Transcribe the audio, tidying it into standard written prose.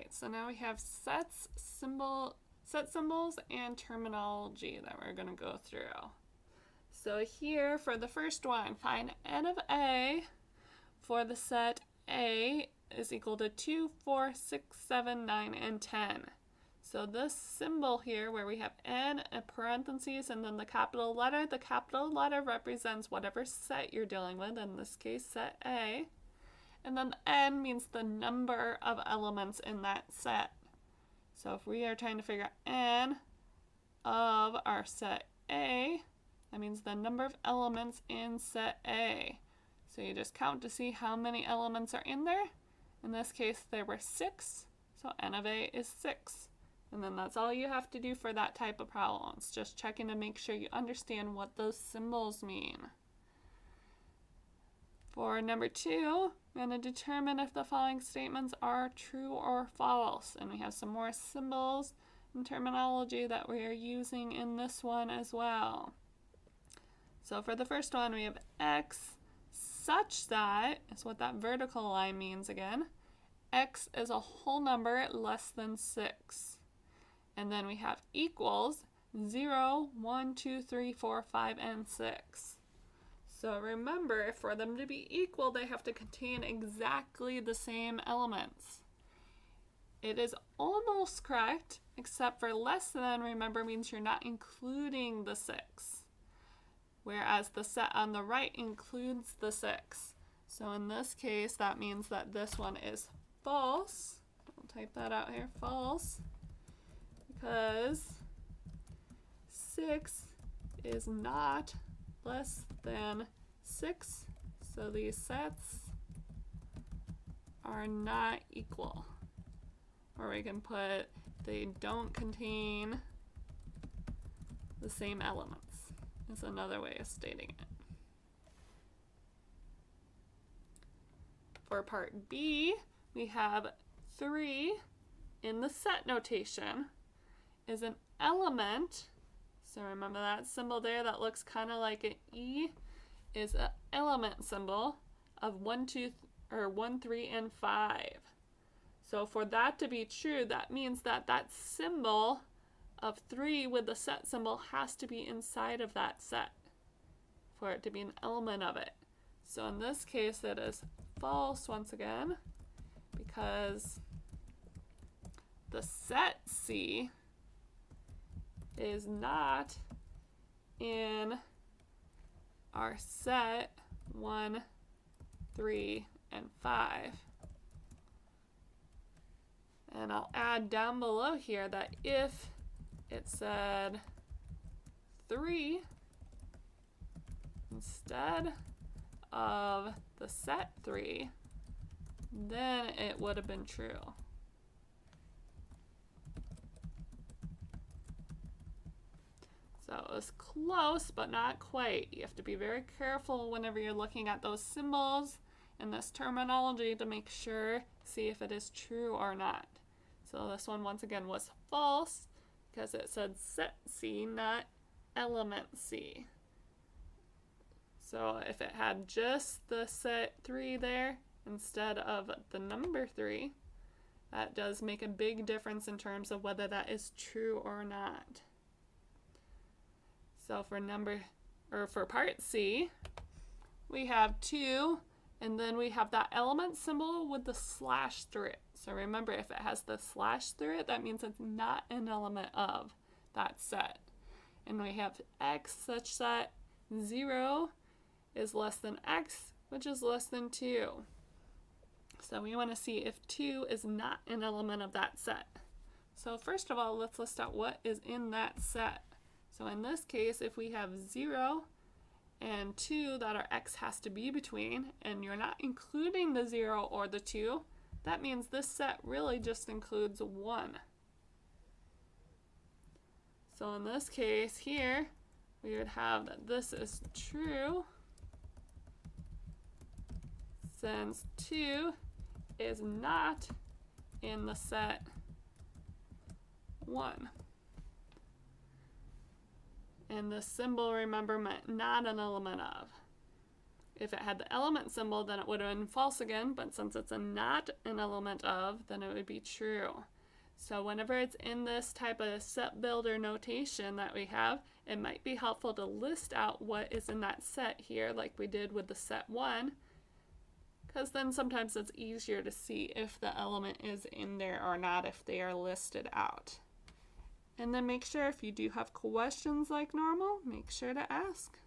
right, so now we have set symbols and terminology that we're going to go through. So here for the first one, find n of A for the set A is equal to 2, 4, 6, 7, 9, and 10. So this symbol here where we have n and parentheses and then the capital letter represents whatever set you're dealing with, in this case set A. And then the n means the number of elements in that set. So if we are trying to figure out n of our set A, that means the number of elements in set A. So you just count to see how many elements are in there. In this case, there were 6, so n of A is 6. And then that's all you have to do for that type of problem. It's just checking to make sure you understand what those symbols mean. For number 2, we're going to determine if the following statements are true or false. And we have some more symbols and terminology that we are using in this one as well. So for the first one, we have x such that, is what that vertical line means again. X is a whole number less than 6. And then we have equals 0, 1, 2, 3, 4, 5, and 6. So remember, for them to be equal, they have to contain exactly the same elements. It is almost correct, except for less than, remember, means you're not including the 6. Whereas the set on the right includes the 6. So in this case, that means that this one is false. I'll type that out here, false. Because 6 is not less than 6, so these sets are not equal. Or we can put they don't contain the same elements, is another way of stating it. For part B, we have 3 in the set notation is an element. So remember that symbol there that looks kind of like an E is an element symbol of 1, 3, and 5. So for that to be true, that means that that symbol of 3 with the set symbol has to be inside of that set for it to be an element of it. So in this case, it is false once again because the set C is not in our set 1, 3, and 5. And I'll add down below here that if it said 3 instead of the set 3, then it would have been true. So it was close, but not quite. You have to be very careful whenever you're looking at those symbols and this terminology to make sure, see if it is true or not. So this one, once again, was false because it said set C, not element C. So if it had just the set 3 there instead of the number 3, that does make a big difference in terms of whether that is true or not. So for part C, we have 2, and then we have that element symbol with the slash through it. So remember, if it has the slash through it, that means it's not an element of that set. And we have x such that 0 is less than x, which is less than 2. So we want to see if 2 is not an element of that set. So first of all, let's list out what is in that set. So in this case, if we have 0 and 2 that our x has to be between, and you're not including the 0 or the 2, that means this set really just includes 1. So in this case here, we would have that this is true since 2 is not in the set 1. And the symbol, remember, meant not an element of. If it had the element symbol, then it would have been false again, but since it's not an element of, then it would be true. So whenever it's in this type of set builder notation that we have, it might be helpful to list out what is in that set here, like we did with the set 1, because then sometimes it's easier to see if the element is in there or not if they are listed out. And then make sure if you do have questions like normal, make sure to ask.